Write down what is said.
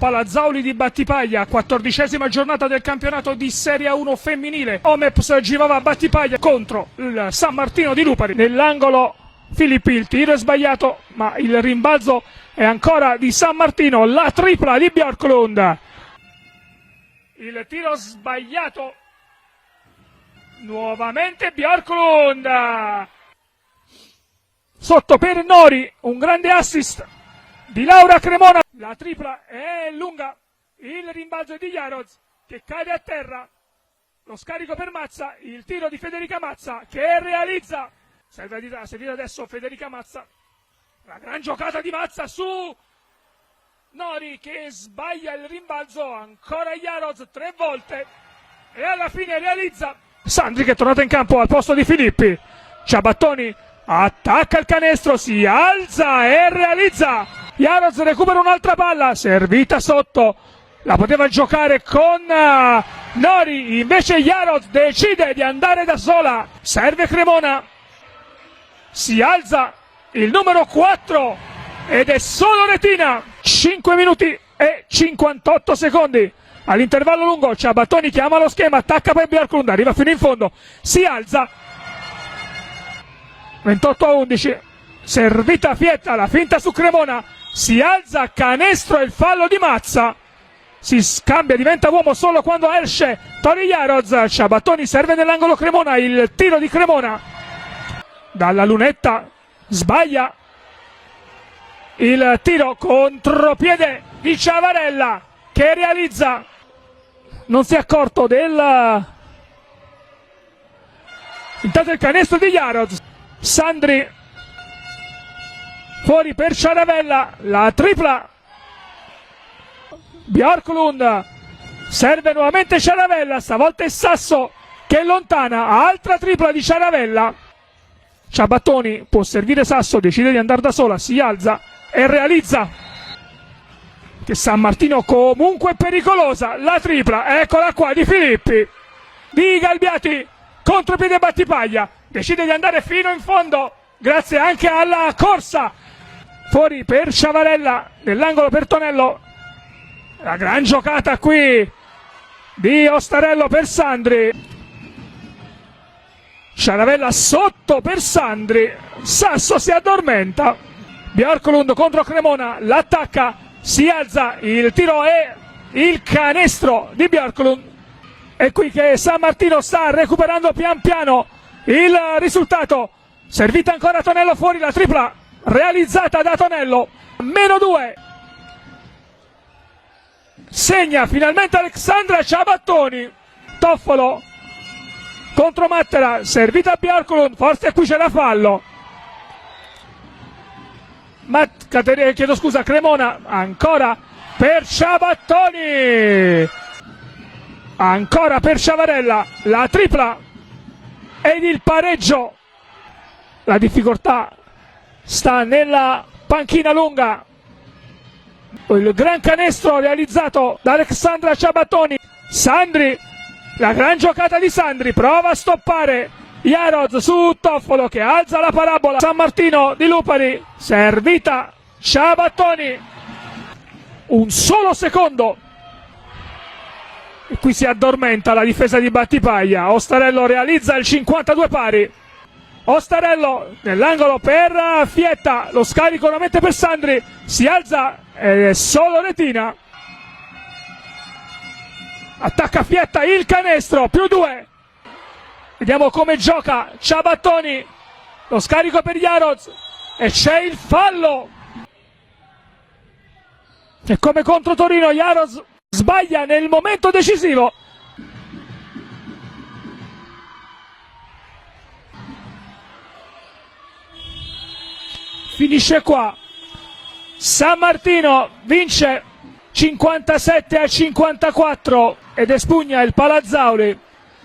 Palazzauli di Battipaglia, 14ª giornata del campionato di Serie 1 femminile. Omeps Givava Battipaglia contro il San Martino di Lupari. Nell'angolo Filippi, il tiro è sbagliato, ma il rimbalzo è ancora di San Martino. La tripla di Björklund. Il tiro sbagliato. Nuovamente Björklund. Sotto per Nori, un grande assist di Laura Cremona. La tripla è lunga. Il rimbalzo di Jarosz che cade a terra. Lo scarico per Mazza. Il tiro di Federica Mazza che realizza. Serve a servire adesso Federica Mazza. La gran giocata di Mazza su Nori che sbaglia il rimbalzo. Ancora Jarosz 3 volte. E alla fine realizza. Sandri che è tornata in campo al posto di Filippi. Ciabattoni attacca il canestro, si alza e realizza. Jarosz recupera un'altra palla, servita sotto. La poteva giocare con Nori, invece Jarosz decide di andare da sola. Serve Cremona. Si alza il numero 4 ed è solo retina. 5 minuti e 58 secondi. All'intervallo lungo Ciabattoni chiama lo schema, attacca per Björklund, arriva fino in fondo, si alza. 28-11, servita Fietta, la finta su Cremona, si alza, canestro e il fallo di Mazza. Si scambia, diventa uomo solo quando esce Tori Jarosz. Ciabattoni serve nell'angolo Cremona, il tiro di Cremona. Dalla lunetta sbaglia il tiro, contropiede di Ciavarella che realizza. Non si è accorto del... Intanto il canestro di Jarosz. Sandri fuori per Ciaravella, la tripla. Björklund serve nuovamente Ciaravella, stavolta è Sasso che è lontana, altra tripla di Ciaravella. Ciabattoni può servire Sasso, decide di andare da sola, si alza e realizza. Che San Martino comunque è pericolosa, la tripla, eccola qua di Filippi, di Galbiati, contropiede Battipaglia, decide di andare fino in fondo, grazie anche alla corsa, fuori per Ciavarella, nell'angolo per Tonello, la gran giocata qui di Ostarello per Sandri, Ciaravella sotto per Sandri, Sasso si addormenta, Björklund contro Cremona, l'attacca, si alza, il tiro è il canestro di Björklund. È qui che San Martino sta recuperando pian piano il risultato. Servita ancora Tonello fuori, la tripla realizzata da Tonello. -2. Segna finalmente Alexandra Ciabattoni. Toffolo contro Mattera, servita a Björklund, forse qui c'era fallo. Chiedo scusa, Cremona ancora per Ciabattoni, ancora per Ciavarella, la tripla ed il pareggio. La difficoltà sta nella panchina lunga. Il gran canestro realizzato da Alexandra Ciabattoni. Sandri, la gran giocata di Sandri, prova a stoppare Jarosz su Toffolo che alza la parabola. San Martino di Lupari, servita Ciabattoni, un solo secondo e qui si addormenta la difesa di Battipaglia. Ostarello realizza il 52 pari. Ostarello nell'angolo per Fietta, lo scarico nuovamente per Sandri, si alza ed è solo retina. Attacca Fietta, il canestro, +2. Vediamo come gioca Ciabattoni, lo scarico per Jarosz e c'è il fallo. E come contro Torino Jarosz sbaglia nel momento decisivo. Finisce qua. San Martino vince 57-54 ed espugna il Palazzauli.